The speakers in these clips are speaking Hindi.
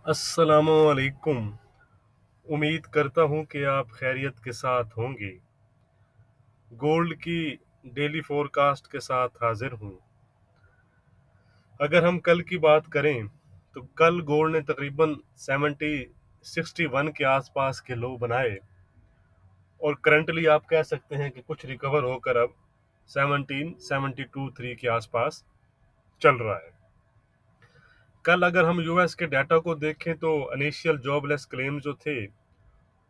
अस्सलामुअलैकुम। उम्मीद करता हूँ कि आप खैरियत के साथ होंगे। गोल्ड की डेली फोरकास्ट के साथ हाजिर हूँ। अगर हम कल की बात करें तो कल गोल्ड ने तकरीबन 61 के आसपास के लो बनाए और करंटली आप कह सकते हैं कि कुछ रिकवर होकर अब 1772 के आसपास चल रहा है। कल अगर हम यूएस के डाटा को देखें तो इनिशियल जॉबलेस क्लेम जो थे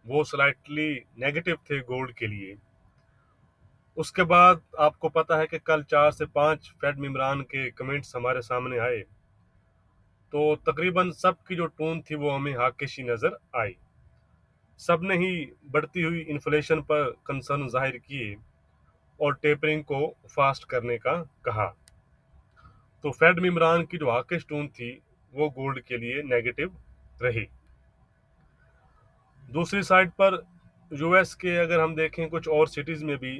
वो स्लाइटली नेगेटिव थे गोल्ड के लिए। उसके बाद आपको पता है कि कल 4 से 5 फेड मेंबरान के कमेंट्स हमारे सामने आए, तो तकरीबन सबकी जो टोन थी वो हमें हाकिशी नजर आई। सब ने ही बढ़ती हुई इन्फ्लेशन पर कंसर्न जाहिर किए और टेपरिंग को फास्ट करने का कहा। तो फेड मेंबरान की जो हाकिश टोन थी वो गोल्ड के लिए नेगेटिव रही। दूसरी साइड पर यूएस के अगर हम देखें कुछ और सिटीज में भी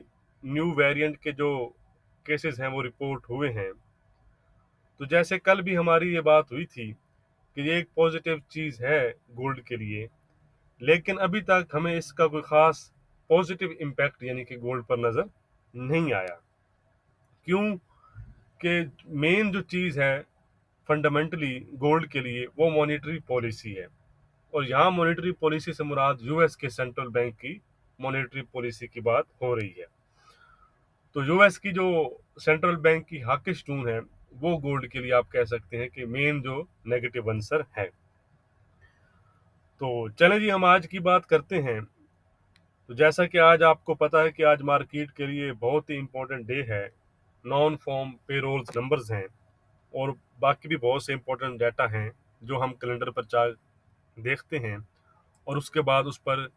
न्यू वेरिएंट के जो केसेस हैं वो रिपोर्ट हुए हैं। तो जैसे कल भी हमारी ये बात हुई थी कि ये एक पॉजिटिव चीज़ है गोल्ड के लिए, लेकिन अभी तक हमें इसका कोई ख़ास पॉजिटिव इम्पैक्ट यानी कि गोल्ड पर नज़र नहीं आया। क्यों? कि मेन जो चीज़ है फंडामेंटली गोल्ड के लिए वो मॉनेटरी पॉलिसी है, और यहाँ मॉनेटरी पॉलिसी से मुराद यूएस के सेंट्रल बैंक की मॉनेटरी पॉलिसी की बात हो रही है। तो यूएस की जो सेंट्रल बैंक की हाकिश टून है वो गोल्ड के लिए आप कह सकते हैं कि मेन जो नेगेटिव आंसर है। तो चलें जी, हम आज की बात करते हैं। तो जैसा कि आज आपको पता है कि आज मार्केट के लिए बहुत ही इम्पोर्टेंट डे है। नॉन फॉर्म पेरोल्स नंबर्स हैं और बाकी भी बहुत से इम्पोर्टेंट डाटा हैं जो हम कैलेंडर पर चार्ट देखते हैं, और उसके बाद उस पर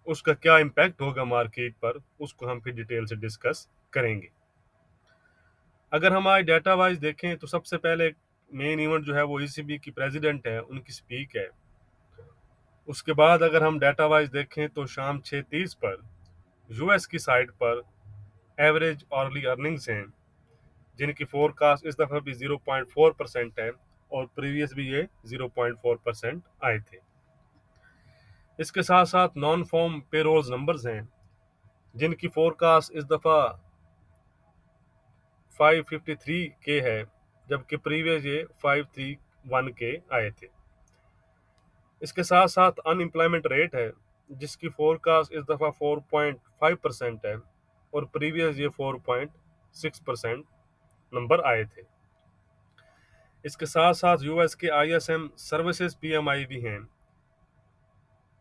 उसका क्या इम्पैक्ट होगा मार्केट पर उसको हम फिर डिटेल से डिस्कस करेंगे। अगर हम आज डाटा वाइज देखें तो सबसे पहले मेन इवेंट जो है वो ईसीबी की प्रेसिडेंट है उनकी स्पीक है। उसके बाद अगर हम डाटा वाइज देखें तो शाम 6:30 पर यूएस की साइड पर एवरेज ऑर्ली अर्निंग्स हैं, जिनकी फोरकास्ट इस दफ़ा भी 0.4% है और प्रीवियस भी ये 0.4% आए थे। इसके साथ साथ नॉन फॉर्म पेरोल्स नंबर्स हैं जिनकी फोरकास्ट इस दफ़ा 553 के है, जबकि प्रीवियस ये 531 के आए थे। इसके साथ साथ अनएम्प्लॉयमेंट रेट है जिसकी फोरकास्ट इस दफ़ा 4.5% है और प्रीवियस ये 4.6% नंबर आए थे। इसके साथ साथ यूएस के आईएसएम सर्विसेज पीएमआई भी हैं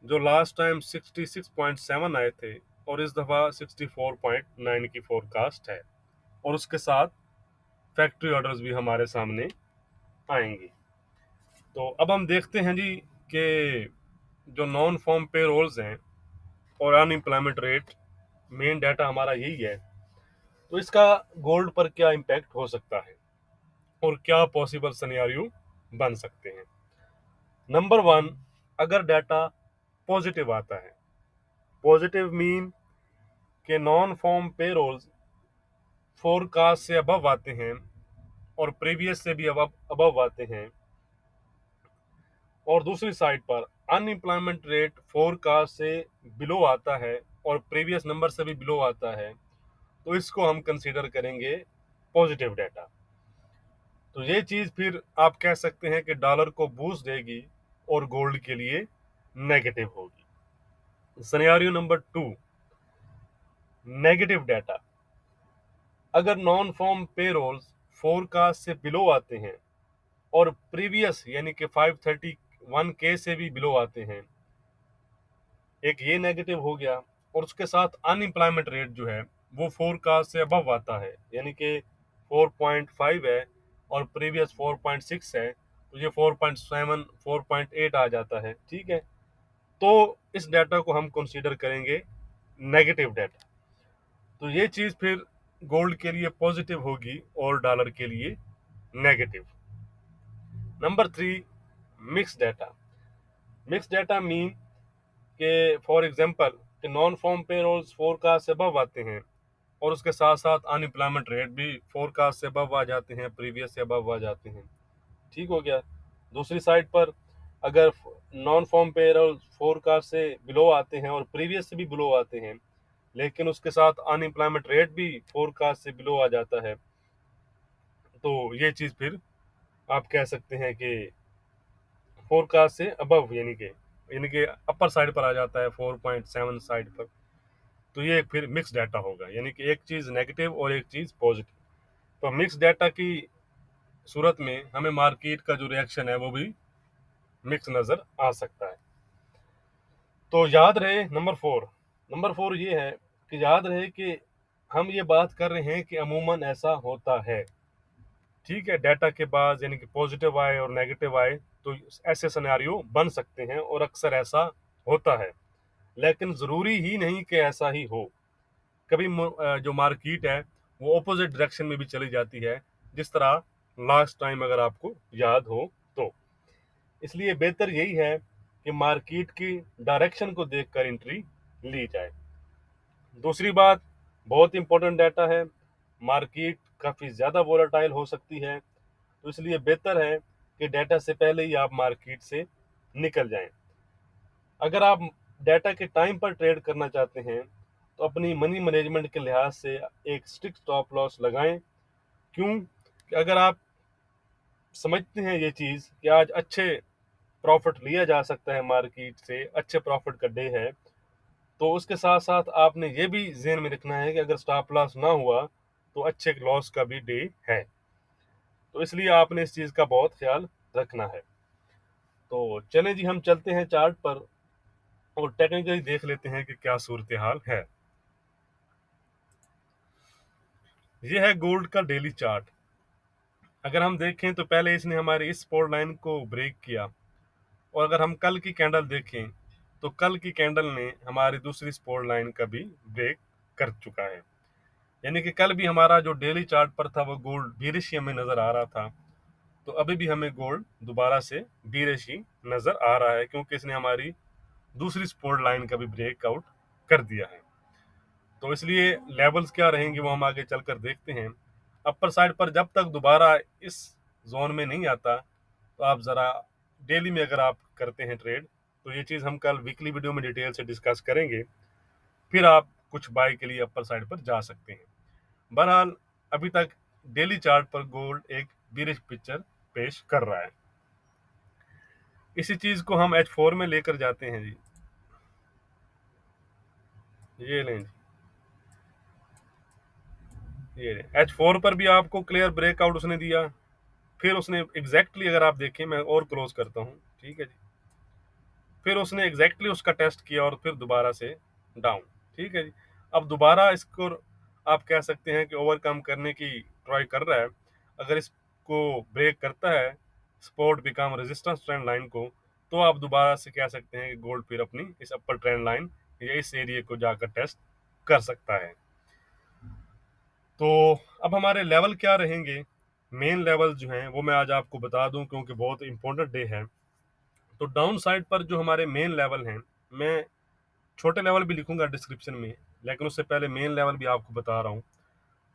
जो लास्ट टाइम 66.7 आए थे और इस दफ़ा 64.9 की फोरकास्ट है, और उसके साथ फैक्ट्री ऑर्डर्स भी हमारे सामने आएंगे। तो अब हम देखते हैं जी कि जो नॉन फॉर्म पे रोल्स हैं और अनएम्प्लॉयमेंट रेट मेन डाटा हमारा यही है, तो इसका गोल्ड पर क्या इम्पैक्ट हो सकता है और क्या पॉसिबल सिनेरियो बन सकते हैं। नंबर वन, अगर डाटा पॉजिटिव आता है, पॉजिटिव मीन के नॉन फॉर्म पे रोल्स फोरकास्ट से अबव आते हैं और प्रीवियस से भी अबव आते हैं, और दूसरी साइड पर अनएम्प्लॉयमेंट रेट फोरकास्ट से बिलो आता है और प्रीवियस नंबर से भी बिलो आता है, तो इसको हम कंसीडर करेंगे पॉजिटिव डाटा। तो ये चीज़ फिर आप कह सकते हैं कि डॉलर को बूस्ट देगी और गोल्ड के लिए नेगेटिव होगी। Scenario number two, negative data. अगर नॉन फॉर्म पे रोल्स फोरकास्ट से बिलो आते हैं और प्रीवियस यानी कि 531 के से भी बिलो आते हैं, एक ये नेगेटिव हो गया, और उसके साथ अनएम्प्लॉयमेंट रेट जो है वो फोरकास्ट से अबव आता है यानी कि 4.5 है और प्रीवियस 4.6 है, तो ये 4.7 4.8 आ जाता है। ठीक है, तो इस डाटा को हम कंसीडर करेंगे नेगेटिव डाटा। तो ये चीज़ फिर गोल्ड के लिए पॉजिटिव होगी और डॉलर के लिए negative. Number three, mix data. Mix data mean के फॉर एग्जांपल कि नॉन फॉर्म पेरोल्स फोरकास्ट से अबव आते हैं और उसके साथ साथ अनएम्प्लॉयमेंट रेट भी फोरकास्ट से अबव आ जाते हैं, प्रीवियस से अबव आ जाते हैं। ठीक हो गया। दूसरी साइड पर अगर नॉन फॉर्म पेरोल फोरकास्ट से बिलो आते हैं और प्रीवियस से भी बिलो आते हैं, लेकिन उसके साथ अनएम्प्लॉयमेंट रेट भी फोरकास्ट से बिलो आ जाता है, तो ये चीज़ फिर आप कह सकते हैं कि फोरकास्ट से अबव यानी कि अपर साइड पर आ जाता है, 4.7 साइड पर। तो ये फिर मिक्स डाटा होगा, यानी कि एक चीज़ नेगेटिव और एक चीज़ पॉजिटिव। तो मिक्स डाटा की सूरत में हमें मार्केट का जो रिएक्शन है वो भी मिक्स नज़र आ सकता है। तो याद रहे नंबर 4 ये है कि याद रहे कि हम ये बात कर रहे हैं कि अमूमन ऐसा होता है, ठीक है। डाटा के बाद यानी कि पॉजिटिव आए और नेगेटिव आए तो ऐसे सिनेरियो बन सकते हैं और अक्सर ऐसा होता है, लेकिन ज़रूरी ही नहीं कि ऐसा ही हो। कभी जो मार्केट है वो ऑपोजिट डायरेक्शन में भी चली जाती है, जिस तरह लास्ट टाइम अगर आपको याद हो तो। इसलिए बेहतर यही है कि मार्केट की डायरेक्शन को देखकर एंट्री ली जाए। दूसरी बात, बहुत इंपॉर्टेंट डाटा है, मार्केट काफ़ी ज़्यादा वोलेटाइल हो सकती है, तो इसलिए बेहतर है कि डाटा से पहले ही आप मार्केट से निकल जाएं। अगर आप डाटा के टाइम पर ट्रेड करना चाहते हैं तो अपनी मनी मैनेजमेंट के लिहाज से एक स्ट्रिक्ट स्टॉप लॉस लगाएं। क्यों? कि अगर आप समझते हैं ये चीज़ कि आज अच्छे प्रॉफिट लिया जा सकता है मार्केट से, अच्छे प्रॉफिट का डे है, तो उसके साथ साथ आपने ये भी ज़हन में रखना है कि अगर स्टॉप लॉस ना हुआ तो अच्छे लॉस का भी डे है। तो इसलिए आपने इस चीज़ का बहुत ख्याल रखना है। तो चलें जी, हम चलते हैं चार्ट पर और टेक्निकली देख लेते हैं कि क्या सूरत हाल है। ये है गोल्ड का डेली चार्ट। अगर हम देखें तो पहले इसने हमारी इस सपोर्ट लाइन को ब्रेक किया, और अगर हम कल की कैंडल देखें तो कल की कैंडल ने हमारी दूसरी सपोर्ट लाइन का भी ब्रेक कर चुका है। यानी कि कल भी हमारा जो डेली चार्ट पर था वो गोल्ड बीरिश हमें नज़र आ रहा था, तो अभी भी हमें गोल्ड दोबारा से बीरिश ही नज़र आ रहा है, क्योंकि इसने हमारी दूसरी सपोर्ट लाइन का भी ब्रेकआउट कर दिया है। तो इसलिए लेवल्स क्या रहेंगे वो हम आगे चलकर देखते हैं। अपर साइड पर जब तक दोबारा इस जोन में नहीं आता, तो आप ज़रा डेली में अगर आप करते हैं ट्रेड, तो ये चीज़ हम कल वीकली वीडियो में डिटेल से डिस्कस करेंगे, फिर आप कुछ बाय के लिए अपर साइड पर जा सकते हैं। बहरहाल अभी तक डेली चार्ट पर गोल्ड एक बीरिश पिक्चर पेश कर रहा है। इसी चीज़ को हम H4 में लेकर जाते हैं जी। ये लें जी, ये H4 पर भी आपको क्लियर ब्रेकआउट उसने दिया, फिर उसने एग्जैक्टली अगर आप देखें, मैं और क्लोज करता हूँ, ठीक है जी, फिर उसने एग्जैक्टली उसका टेस्ट किया और फिर दोबारा से डाउन, ठीक है जी। अब दोबारा इसको आप कह सकते हैं कि ओवरकम करने की ट्राई कर रहा है। अगर इसको ब्रेक करता है, support become resistance trend line को, तो आप दोबारा से कह सकते हैं कि गोल्ड फिर अपनी इस अपर ट्रेंड लाइन या इस एरिया को जाकर टेस्ट कर सकता है। तो अब हमारे लेवल क्या रहेंगे, मेन लेवल जो हैं वो मैं आज आपको बता दूं, क्योंकि बहुत इंपॉर्टेंट डे है। तो डाउन साइड पर जो हमारे मेन लेवल हैं, मैं छोटे लेवल भी लिखूंगा डिस्क्रिप्शन में, लेकिन उससे पहले मेन लेवल भी आपको बता रहा हूँ।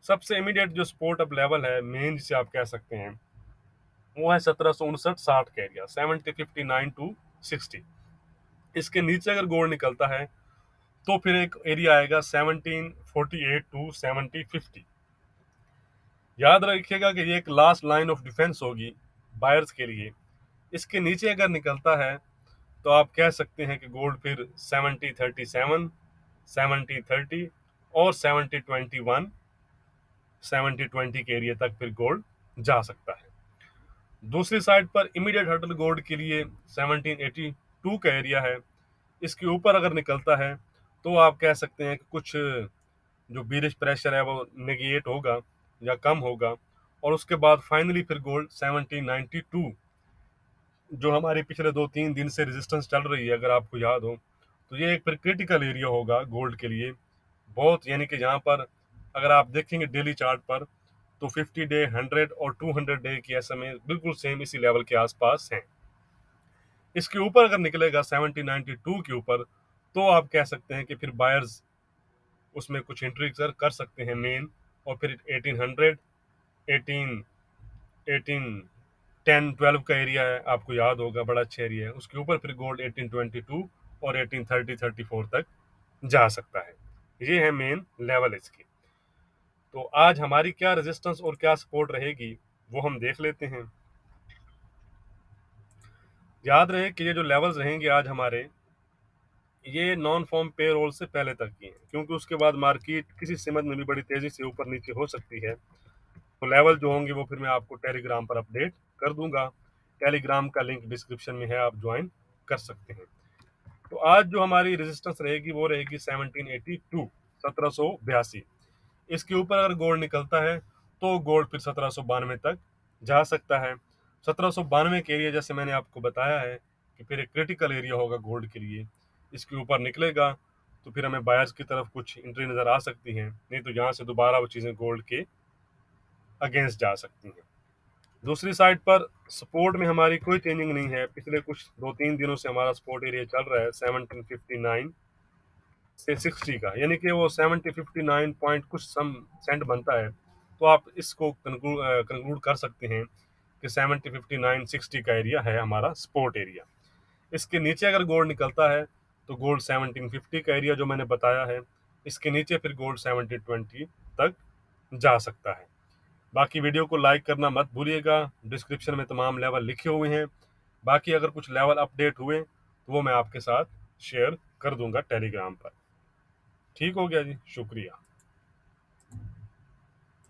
सबसे इमीडिएट जो सपोर्ट अप लेवल है, मेन जिसे आप कह सकते हैं, वो है 1759-60 का एरिया, 7059 टू 60। इसके नीचे अगर गोल्ड निकलता है तो फिर एक एरिया आएगा 1748 टू 7050। याद रखिएगा कि ये एक लास्ट लाइन ऑफ डिफेंस होगी बायर्स के लिए। इसके नीचे अगर निकलता है तो आप कह सकते हैं कि गोल्ड फिर 7037, 7030 और 7021, 7020 के एरिया तक फिर गोल्ड जा सकता है। दूसरी साइड पर इमीडिएट हर्डल गोल्ड के लिए 1782 का एरिया है। इसके ऊपर अगर निकलता है तो आप कह सकते हैं कि कुछ जो बीरिश प्रेशर है वो नेगेट होगा या कम होगा, और उसके बाद फाइनली फिर गोल्ड 1792, जो हमारी पिछले 2-3 दिन से रेजिस्टेंस चल रही है अगर आपको याद हो, तो ये एक फिर क्रिटिकल एरिया होगा गोल्ड के लिए बहुत। यानी कि यहाँ पर अगर आप देखेंगे डेली चार्ट पर, तो 50 डे, 100 और 200 डे की SMA बिल्कुल सेम इसी लेवल के आसपास हैं। इसके ऊपर अगर निकलेगा 1792 के ऊपर, तो आप कह सकते हैं कि फिर बायर्स उसमें कुछ एंट्री कर सकते हैं मेन, और फिर 1800, 18 18 10-12 का एरिया है, आपको याद होगा, बड़ा अच्छा एरिया है। उसके ऊपर फिर गोल्ड 1822 और 1830-34 तक जा सकता है। ये है मेन लेवल इसकी। तो आज हमारी क्या रेजिस्टेंस और क्या सपोर्ट रहेगी वो हम देख लेते हैं। याद रहे कि ये जो लेवल्स रहेंगे आज हमारे, ये नॉन फॉर्म पे रोल से पहले तक की हैं, क्योंकि उसके बाद मार्केट किसी सिमत में भी बड़ी तेजी से ऊपर नीचे हो सकती है। तो लेवल जो होंगे वो फिर मैं आपको टेलीग्राम पर अपडेट कर दूंगा। टेलीग्राम का लिंक डिस्क्रिप्शन में है, आप ज्वाइन कर सकते हैं। तो आज जो हमारी रेजिस्टेंस रहेगी वो रहेगी 1782, 1782। इसके ऊपर अगर गोल्ड निकलता है तो गोल्ड फिर 1792 तक जा सकता है। 1792 के एरिया, जैसे मैंने आपको बताया है, कि फिर एक क्रिटिकल एरिया होगा गोल्ड के लिए। इसके ऊपर निकलेगा तो फिर हमें बायर्स की तरफ कुछ एंट्री नजर आ सकती है, नहीं तो यहाँ से दोबारा वो चीज़ें गोल्ड के अगेंस्ट जा सकती हैं। दूसरी साइड पर सपोर्ट में हमारी कोई चेंजिंग नहीं है। पिछले कुछ 2-3 दिनों से हमारा सपोर्ट एरिया चल रहा है 1759 से 60 का, यानी कि वो 70-59 पॉइंट कुछ सम सेंट बनता है। तो आप इसको कंक्लूड कर सकते हैं कि 70-59-60 का एरिया है हमारा सपोर्ट एरिया। इसके नीचे अगर गोल्ड निकलता है तो गोल्ड 1750 का एरिया जो मैंने बताया है, इसके नीचे फिर गोल्ड 1720 तक जा सकता है। बाकी वीडियो को लाइक करना मत भूलिएगा, डिस्क्रिप्शन में तमाम लेवल लिखे हुए हैं। बाकी अगर कुछ लेवल अपडेट हुए तो वो मैं आपके साथ शेयर कर दूंगा टेलीग्राम पर। ठीक हो गया जी, शुक्रिया।